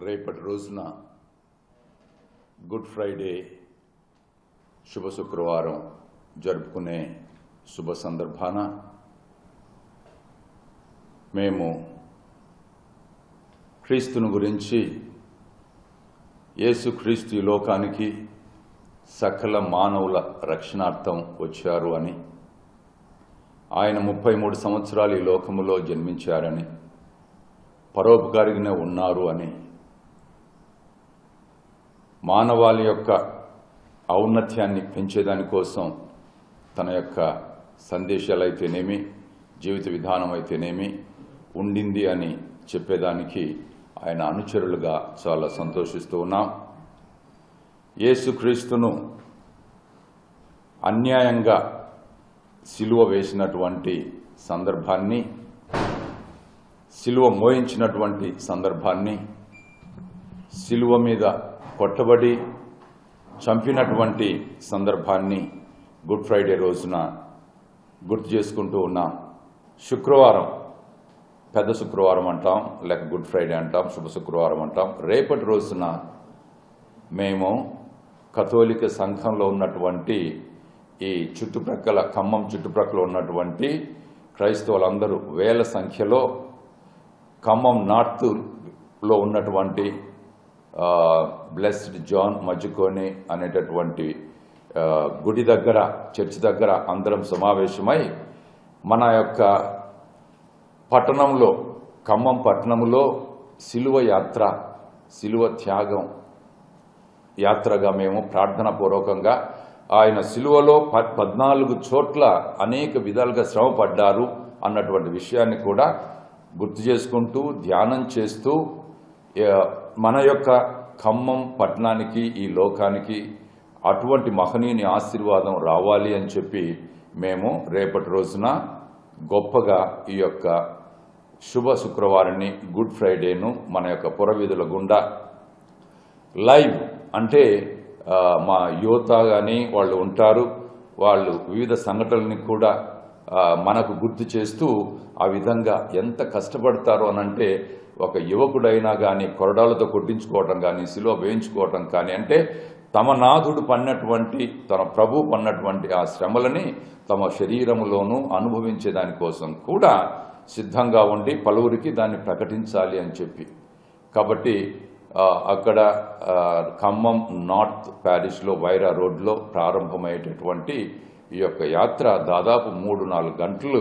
రేపటి రోజున good Friday శుభ శుక్రవారం జరుపుకునే శుభ సందర్భాన మేము క్రీస్తును గురించి యేసుక్రీస్తు ఈ లోకానికి సకల మానవుల రక్షణార్థం వచ్చారు అని, ఆయన 33 సంవత్సరాలు ఈ లోకములో జన్మించారని, పరోపకారిగానే ఉన్నారు అని, మానవాళి యొక్క ఔన్నత్యాన్ని పెంచేదానికోసం తన యొక్క సందేశాలైతేనేమి, జీవిత విధానం అయితేనేమి ఉండింది అని చెప్పేదానికి ఆయన అనుచరులుగా చాలా సంతోషిస్తూ ఉన్నాం. యేసుక్రీస్తును అన్యాయంగా సిలువ వేసినటువంటి సందర్భాన్ని, సిలువ మోయించినటువంటి సందర్భాన్ని, సిలువ మీద కొట్టబడి చంపినటువంటి సందర్భాన్ని గుడ్ ఫ్రైడే రోజున గుర్తు చేసుకుంటూ ఉన్నాం. శుక్రవారం పెద్ద శుక్రవారం అంటాం, లేక గుడ్ ఫ్రైడే అంటాం, శుభ శుక్రవారం అంటాం. రేపటి రోజున మేము కథోలిక సంఘంలో ఉన్నటువంటి ఈ చుట్టుప్రక్కల ఖమ్మం చుట్టుప్రక్కల ఉన్నటువంటి క్రైస్తవులందరూ వేల సంఖ్యలో ఖమ్మం నార్త్లో ఉన్నటువంటి బ్లెస్డ్ జాన్ మజ్జుకోని అనేటటువంటి గుడి దగ్గర, చర్చి దగ్గర అందరం సమావేశమై మన యొక్క పట్టణంలో, ఖమ్మం పట్టణంలో సిలువ యాత్ర, సిలువ త్యాగం యాత్రగా మేము ప్రార్థనాపూర్వకంగా ఆయన సిలువలో 14 చోట్ల అనేక విధాలుగా శ్రమ పడ్డారు అన్నటువంటి విషయాన్ని కూడా గుర్తు చేసుకుంటూ, ధ్యానం చేస్తూ మన యొక్క ఖమ్మం పట్టణానికి, ఈ లోకానికి అటువంటి మహనీయుని ఆశీర్వాదం రావాలి అని చెప్పి మేము రేపటి రోజున గొప్పగా ఈ యొక్క శుభ శుక్రవారాన్ని, గుడ్ ఫ్రైడేను మన యొక్క పురవీధుల గుండా లైవ్ అంటే మా యువత కానీ వాళ్ళు ఉంటారు, వాళ్ళు వివిధ సంఘటనల్ని కూడా మనకు గుర్తు చేస్తూ ఆ విధంగా ఎంత కష్టపడతారో అనంటే, ఒక యువకుడైనా కానీ కొరడాలతో కొట్టించుకోవటం కానీ, సిలువ వేయించుకోవటం కానీ, అంటే తమ నాథుడు పన్నటువంటి, తన ప్రభు పన్నటువంటి ఆ శ్రమలని తమ శరీరంలోనూ అనుభవించే దానికోసం కూడా సిద్ధంగా ఉండి పలువురికి దాన్ని ప్రకటించాలి అని చెప్పి. కాబట్టి అక్కడ ఖమ్మం నార్త్ ప్యారిస్లో వైరా రోడ్లో ప్రారంభమయ్యేటటువంటి ఈ యొక్క యాత్ర దాదాపు 3-4 గంటలు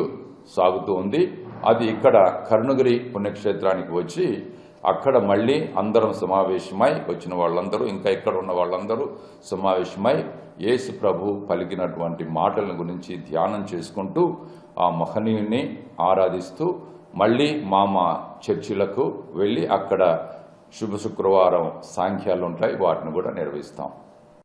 సాగుతూ ఉంది. అది ఇక్కడ కరుణగిరి పుణ్యక్షేత్రానికి వచ్చి అక్కడ మళ్ళీ అందరం సమావేశమై, వచ్చిన వాళ్ళందరూ, ఇంకా ఇక్కడ ఉన్న వాళ్ళందరూ సమావేశమై యేసు ప్రభు పలికినటువంటి మాటల గురించి ధ్యానం చేసుకుంటూ ఆ మహనీయుని ఆరాధిస్తూ మళ్ళీ మా చర్చిలకు వెళ్ళి అక్కడ శుభ శుక్రవారం సాంఖ్యాలు ఉంటాయి, వాటిని కూడా నిర్వహిస్తాం.